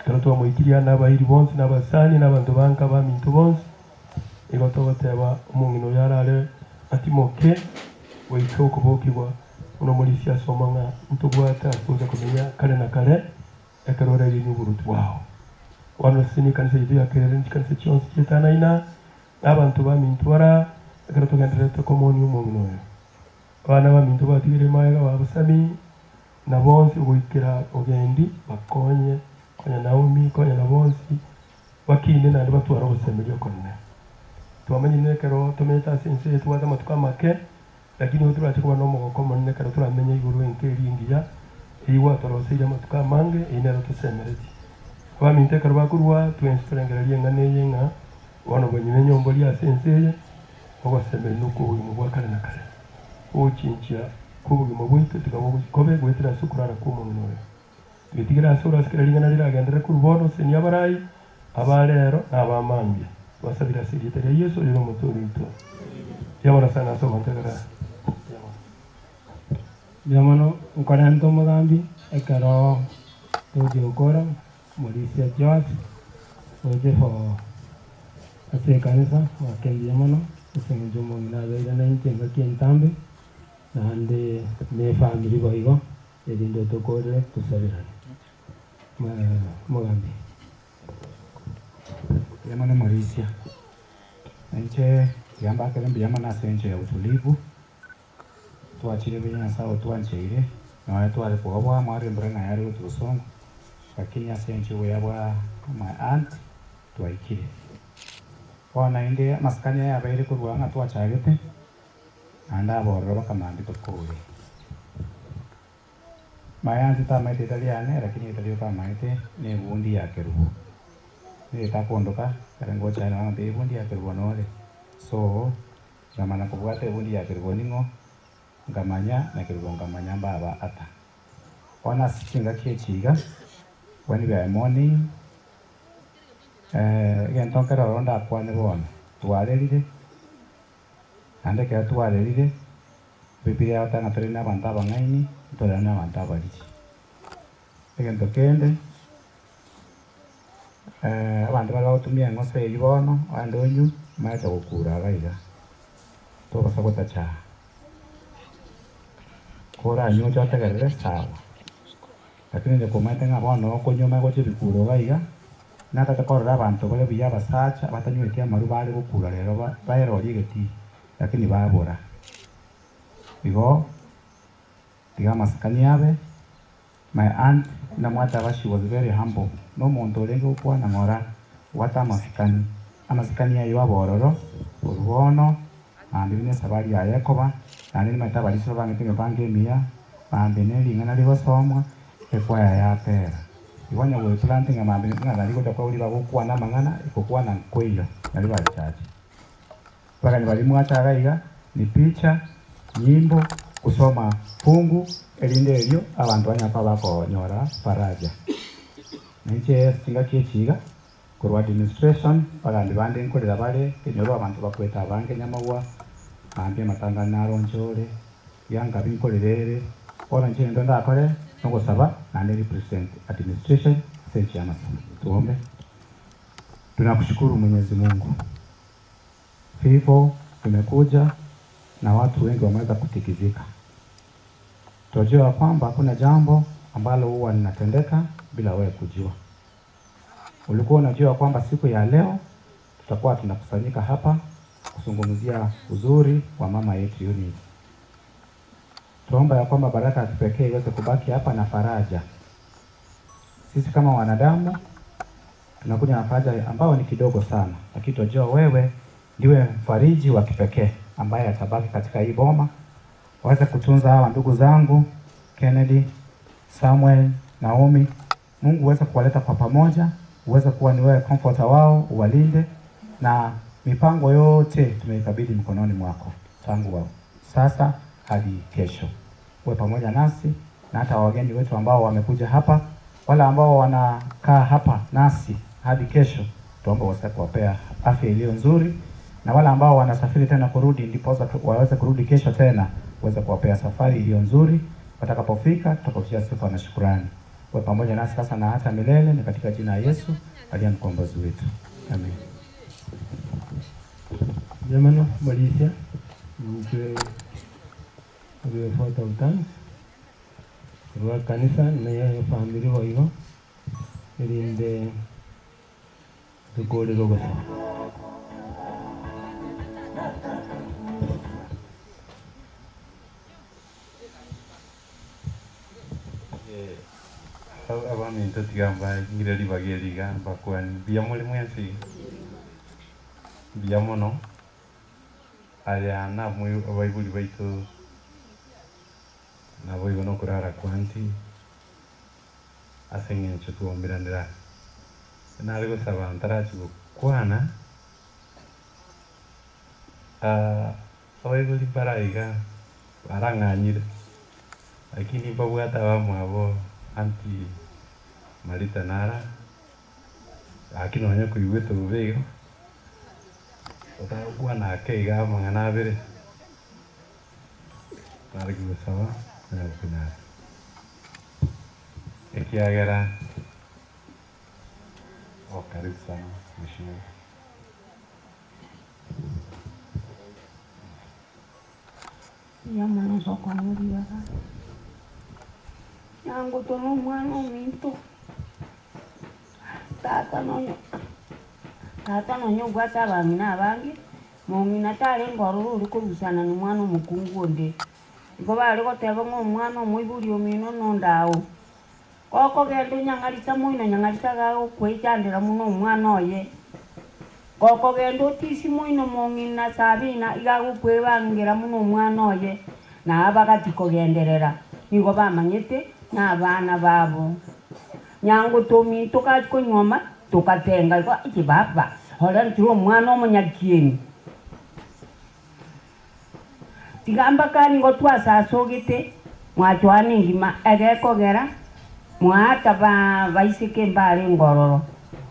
kero twamoikiria n'abairi bonsi n'abasani n'abantu banka baminto bonsi igo togoteba omong'ina oyo arare atimoke goika okobokigwa ono morisi asoma ng'a ntobwate akunza kumenya kare na kare ekero orairie oboruti bwao wano sini kanisa yitu ya Kerera nichikanisa chionsi chietanaina n'abantu baminto bara ekero togenderete komoni omong'ina oyo abana baminto batigire maega babusami na bonsi goikera ogendi bakonye konya Naomi konya na bonsi bakine nandi batwara obusemeria okonene twamanyine ekero tometa ase ense yetu gwata amatuko amake lakini oyo turache kuba n'omogoko monene kero turamenya iguru enka eringiya eyigwatoroseire amatuko amange einero tosemereti abaminto ekero bakorwa twensitorengeraria eng'ana eye ng'a bono bwenyine enyombo ria ase ense eye ogosemeri nokwo obogima bwa kare na kare ochinchia kw'obogima bwaitu tigabokobe gwetera ase okorara kwa omong'ina oyo twetigere ase orasikera ring'ana riragendere korwa bono seni abarai abarero n'abamambia basabira ase erieta ria Yesu rire omoturi oito yabona sana ase ogontegera Biamono nkorente omogambi ekero togie gokora morisia George oche fo ase ekanisa wakendia mono ase eng'encho omong'ina abeire nainti engaki entambe naende na efamiri boigo erinde tokorere tusabirane mogambi Biamono morisia enche tiambakere mbiamono ase encho ya utulivu twachire benya nyasaye twancheire naye tware bwabwa mwari mbere ng'a yari goturusongo lakini ase encho bwabwa my aunt twaikire bona inde maskania yabeire korwa ng'a twachagete naende abororo bakamambia tokore my aunt tamaite italiane lakini italio tamaite ne bundi ya kerubo ne takondoka karango chana ng'a be bundi ya kerubo nore so zamana kubwate bundi ya kerubo ningo ngamanya na kerubo ngamanya baba ata ona sichinga kiechiga when we are morning gentonkera ronda akwane bono twarerire ande kera twarerire Biblia yatanga turi n'abantu abang'aini turi n'abantu abariki egento kende abantu bari bagutumia eng'oso eri bono abandi onyu maete gokura abaiga togasa gotachaha kora nyo chotegerere sawa lakini ndekomaete ng'a bono okonyoma goche bikuro baiga natata korora abantu bare buya basacha batanywetie amaru bari gokura rero baerorie geti lakini babora igo tiga maskani yabe my aunt na mwata she was very humble no muntu orenge gukwana ng'ora wata amasikani yayo abororo orubono andi bine sabari ya Yakoba andi maita bariso bang'etinge bangemia bambe nering'ana rigosomwa ekwaya yapera iwanya gweplanting amambe ng'ana rigocha kwa uri bagokwana amang'ana ikokwana nkweyo nari barichache bagani bari mwachaga iga ni picha nyimbo kusoma fungu erinde eryo abantu banyaka bakonyora faraja niche singa kiechiga kurwa administration bagandi bande nkorera bare kenyoro abantu bakweta abange nyamagwa ambye matanga naronjore yanga binkorerere Ora nchini ndonda akore nungo saba na represent administration senchi ya masa. Tuombe. Tunakushukuru Mwenyezi Mungu. Hivyo tumekuja na watu wengi wameweza kutikizika. Tunajua kwamba hakuna jambo ambalo huwa linatendeka bila wewe kujua. Ulikuwa unajua kwamba siku ya leo tutakuwa tunakusanyika hapa kuzungumzia uzuri wa mama yetu Eunice. Tuomba ya kwamba baraka ya kipekee iweze kubaki hapa na faraja. Sisi kama wanadamu tunakuja na faraja ambao ni kidogo sana, lakini tunajua wewe ndiwe mfariji wa kipekee ambaye atabaki katika hii boma. Waweze kutunza hawa ndugu zangu Kennedy, Samuel, Naomi. Mungu uweze kuwaleta kwa pamoja, uweze kuwa ni wewe comforter wao, uwalinde, na mipango yote tumeikabidhi mkononi mwako tangu wao sasa hadi kesho. Uwe pamoja nasi na hata wageni wetu ambao wamekuja hapa, wala ambao wanakaa hapa nasi hadi kesho, tuombe uweze kuwapea afya iliyo nzuri, na wala ambao wanasafiri tena kurudi ndipo waweze kurudi kesho tena, uweze kuwapea safari iliyo nzuri. Watakapofika tutakupatia sifa na shukrani. Uwe pamoja nasi sasa na hata milele, ni katika jina la Yesu aliye mkombozi wetu. Amen. Jamani, Malaysia, mjue photo of thanks. Kwa kanisa na ya familia wa hiyo ilinde tukole rogo. Abami ntotigamba ngireli bageriga bakwani biyamuli mwensi biyamono aya na mwe abaibuli baitu na boigo no kurara kwanti asenye chutu omiranira na algo sabantara chuko kwana abaibuli baraiga baranganyire lakini babwata bamwabo anti Marita Nara akinonya kuigweta ubego otakuwa na keiga mangana abere narigwe sawa na kunara ekiagera karibu sana mheshimiwa. Ya mwana soko nguriya yangu tono mwana minto tata nonyo gwata bamina abangi mongina tale ngororo uri kurusana ni mwana mukungu onde ngo bali goteba ngo mwana omwiburi omino nondawo koko gendo nyangalisa moino nyangalisa gago kwejandira muno mwana oye koko gendo tisi moino mongina sabina igago kwebangira muno mwana oye na abagati kogenderera nigo bamanyete na abana babo nyango tomi toka nyoma tokatenga kwa ikibaba hola ntiro mwana omunyakieni tigamba kani ngo twasasogete mwatwani ngima egekogera mwata baisike mbale ngororo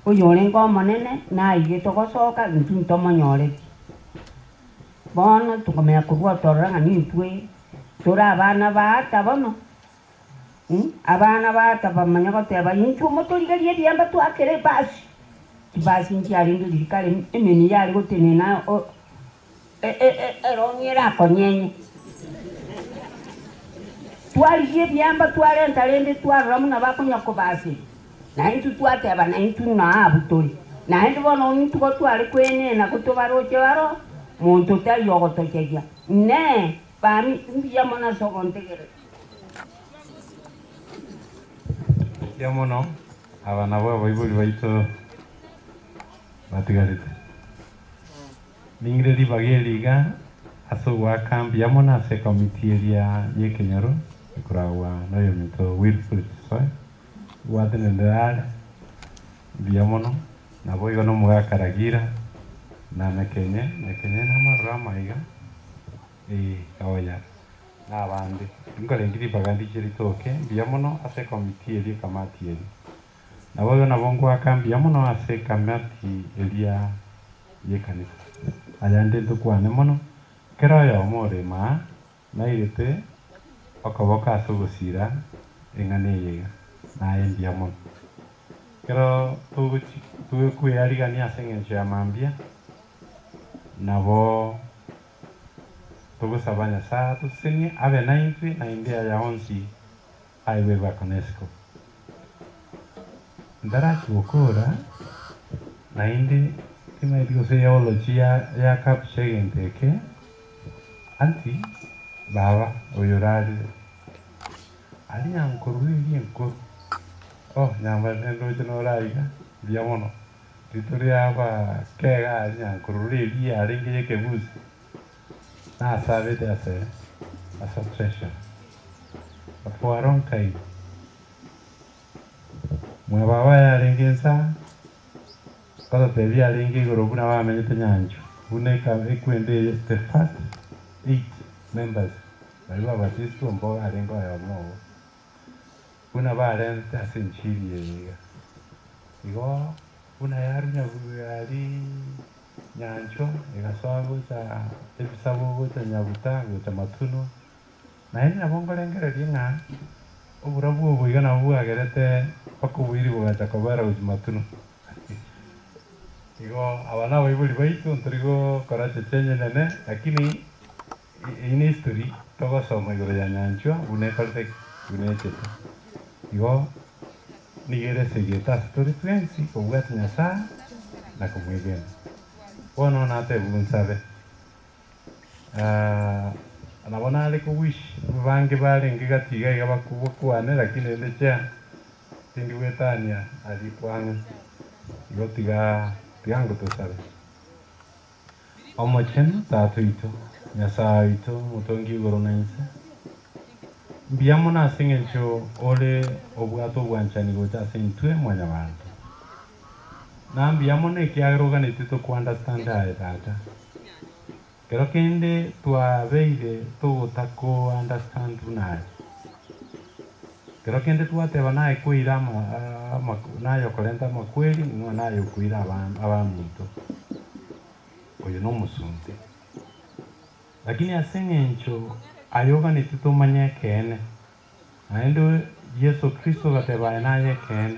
uyole ngomo nene na ige tokosoka ntunto monyore bono tukomenya kurwa toranga nitwe tora abana bata bono abana bata bamanya goteba intu motorigarie diamba twakere basi ntiari ndirikale emeni yali gotenena erongera konyenye twaligie diamba twarentarende twarora muna bakonyako basi na intu twateba na intu na abutori na hindi bono intu go twari kwenena kutobaroche baro muntu tayogotokegia ne bami mbiyamona sogontegere yamono abana bo baibuli baitu batigarite ningireri bageliga asogwa kambi yamono ase komiti eria yekenyaro ikuragwa nayo mito Wilfred Soy wadenendara biyamono nabo igono mugakaragira na mekenye na marama iga kawaya na bandi ngolengiri bagandi chiritoke biyamono ase komiti eria kamati eri nabo igono bongo akambi yamono ase kamati eria yekanisa ayande tukwane mono kero ya omore ma nairete okaboka ase ogosira eng'ana eyeiga naye mbuya mono kero tugkwirarigania ase eng'encho ya mambia nabo tugosaba nyasaye atusenie abe naintwe naende aya onsi aiwe bakonesco ndarachibokora naende timaiti gose theology ya capture egenteke anti baba oyo rarire ari nyankuru iri enkuru nyamba nendoche noraiga mbuya mono rito riaba kega ari nyankuru riri arenge ekebusi nasabete ase treasure for a long time mwe baba yarengensa kada tebi arenge igoro buna bamenyete nyanjo buneka ekwende the first 8 members baiba batistu mboga arengo ya mogo buna barente ase nchiri yega igo buna yarunya bugari nyancho igasogo cha ebisabo gocha nyabuta gocha matuno naye nabongorengereria ng'a obura bwobo iga nabo bwagerete bakobwiri bogacha kobara gocha matuno igo abana baibuli baitu ntorigo kora chechenye nene lakini in history togosoma igoro ya nyancho bunekorete bunechete igo nigerese geta story twensi kobwati nyasaye na kumwigena bono natebunsabe nabona ari kuwish bange barenge gatiga iga bakubokwane lakini ndechea tindi gwetania ari kwange igo tigango tusabe omochen tatu ito nyasaye ito mutongi igoro na inse mbuya mono ase eng'encho ore obwato obwanchani gocha ase intwe mwanya bantu na mbuya mono ekiagera oganeti tokuunderstand aye tata kero kende twabeire togotako understand naye kero kende twateba naye kwira naye okorenta amakweri ng'o naye okwira abaminto oyo nomosunte lakini ase eng'encho aye oganeti tomanye ekene naende Yesu Kristo gatebae naye ekene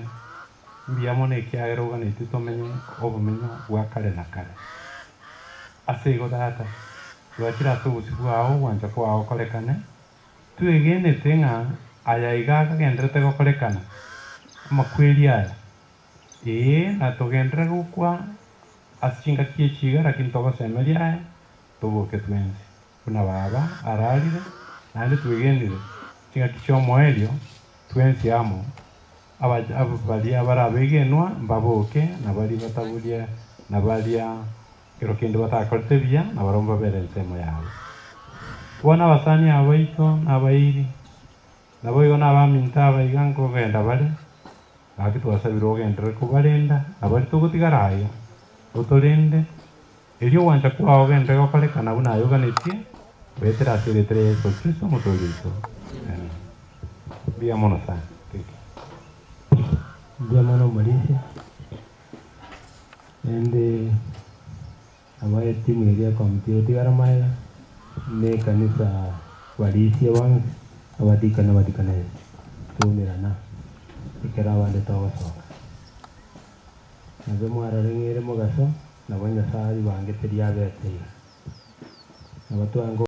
mbuya mono ekiagera oganeti tomenye obomenyo bwa kare na kare ase igo tata twachira ase obosi bwao gwancha kwao korekane twegenete ng'a aya iga akagenderete gokorekana amakweri aya na togendere gokwa ase chingaki echiga lakini togosemeria aya toboke twensi buna baba ararire naende twegenire chingaki chia omoerio twensi amo baria barabegenwa mbaboke nabari bataburia nabaria kero kende batakorete buya nabaromba bere ensemo yabo bona abasani abaito nabairi nabo igo nabaminta abaiga nkogenda bare gaki twasabire ogendere kubarenda abari togotigara aya otorende erio gwancha kwao ogendere gokorekana buna aye oganetie wetera asiretere Yesu Kristo motori ito mbuya mono sana mbuya mono Malaysia ende abaye timu eria komiti otigara maega ne kanisa walisia wange abadikana tumirana ikera abande togosoka nabe mwarareng'ere mogaso nabo nyasaye bange teriabeteiga nabatwango